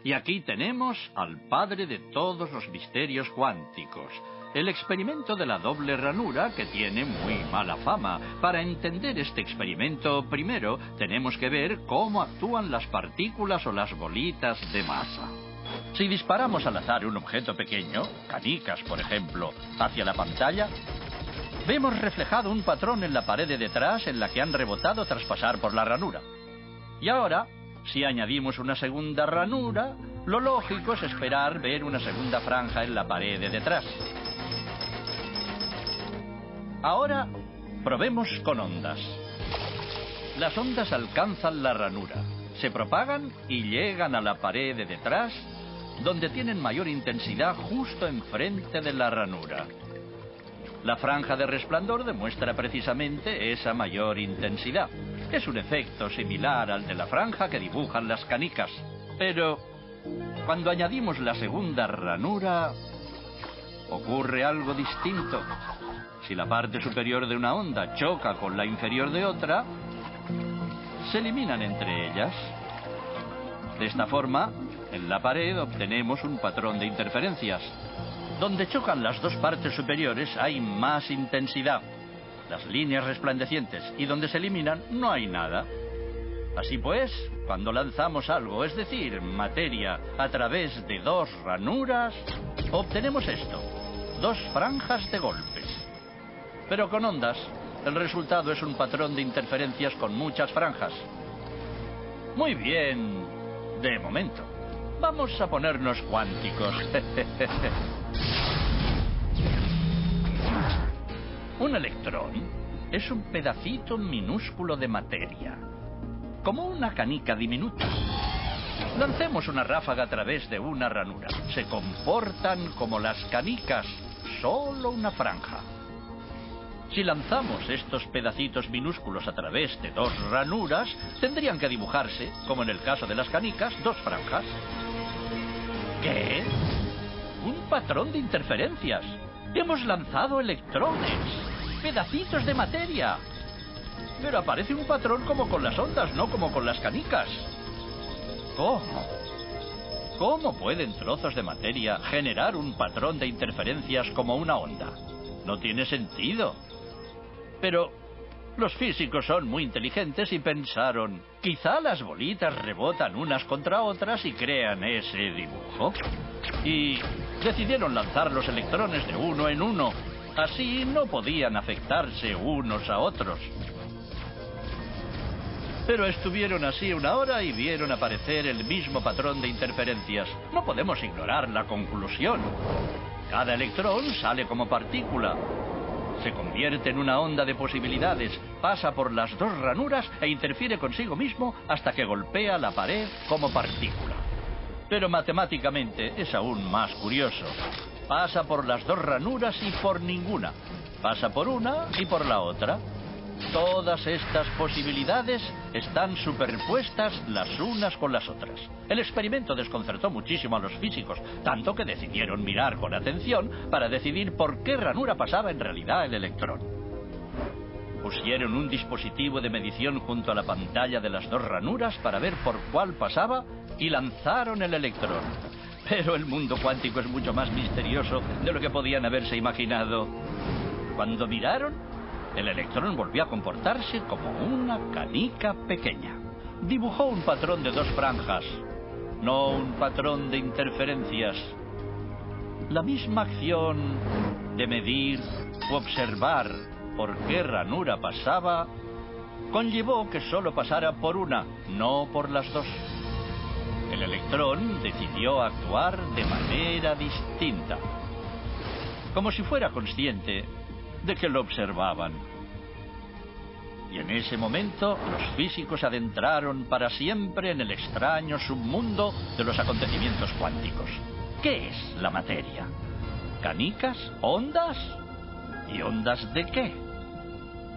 Y aquí tenemos al padre de todos los misterios cuánticos, el experimento de la doble ranura, que tiene muy mala fama. Para entender este experimento, primero tenemos que ver cómo actúan las partículas o las bolitas de masa. Si disparamos al azar un objeto pequeño, canicas por ejemplo, hacia la pantalla, vemos reflejado un patrón en la pared de detrás en la que han rebotado tras pasar por la ranura. Y ahora, si añadimos una segunda ranura, lo lógico es esperar ver una segunda franja en la pared de detrás. Ahora, probemos con ondas. Las ondas alcanzan la ranura, se propagan y llegan a la pared de detrás, donde tienen mayor intensidad justo enfrente de la ranura. La franja de resplandor demuestra precisamente esa mayor intensidad. Es un efecto similar al de la franja que dibujan las canicas. Pero cuando añadimos la segunda ranura, ocurre algo distinto. Si la parte superior de una onda choca con la inferior de otra, se eliminan entre ellas. De esta forma, en la pared obtenemos un patrón de interferencias. Donde chocan las dos partes superiores hay más intensidad, las líneas resplandecientes, y donde se eliminan no hay nada. Así pues, cuando lanzamos algo, es decir, materia, a través de dos ranuras, obtenemos esto, dos franjas de golpes. Pero con ondas, el resultado es un patrón de interferencias con muchas franjas. Muy bien, de momento. Vamos a ponernos cuánticos. Un electrón es un pedacito minúsculo de materia, como una canica diminuta. Lancemos una ráfaga a través de una ranura. Se comportan como las canicas, solo una franja. Si lanzamos estos pedacitos minúsculos a través de dos ranuras, tendrían que dibujarse, como en el caso de las canicas, dos franjas. ¿Qué? Un patrón de interferencias. Hemos lanzado electrones, pedacitos de materia. Pero aparece un patrón como con las ondas, no como con las canicas. ¿Cómo? ¿Cómo pueden trozos de materia generar un patrón de interferencias como una onda? No tiene sentido. Pero los físicos son muy inteligentes y pensaron, quizá las bolitas rebotan unas contra otras y crean ese dibujo. Y decidieron lanzar los electrones de uno en uno. Así no podían afectarse unos a otros. Pero estuvieron así una hora y vieron aparecer el mismo patrón de interferencias. No podemos ignorar la conclusión. Cada electrón sale como partícula. Se convierte en una onda de posibilidades, pasa por las dos ranuras e interfiere consigo mismo hasta que golpea la pared como partícula. Pero matemáticamente es aún más curioso. Pasa por las dos ranuras y por ninguna. Pasa por una y por la otra. Todas estas posibilidades están superpuestas las unas con las otras. El experimento desconcertó muchísimo a los físicos, tanto que decidieron mirar con atención para decidir por qué ranura pasaba en realidad el electrón. Pusieron un dispositivo de medición junto a la pantalla de las dos ranuras para ver por cuál pasaba y lanzaron el electrón. Pero el mundo cuántico es mucho más misterioso de lo que podían haberse imaginado. Cuando miraron, el electrón volvió a comportarse como una canica pequeña. Dibujó un patrón de dos franjas, no un patrón de interferencias. La misma acción de medir u observar por qué ranura pasaba conllevó que solo pasara por una, no por las dos. El electrón decidió actuar de manera distinta, como si fuera consciente de que lo observaban. Y en ese momento los físicos adentraron para siempre en el extraño submundo de los acontecimientos cuánticos. ¿Qué es la materia? ¿Canicas? ¿Ondas? ¿Y ondas de qué?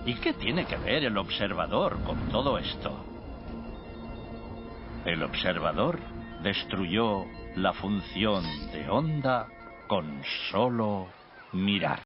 ¿Y qué tiene que ver el observador con todo esto? El observador destruyó la función de onda con solo mirar.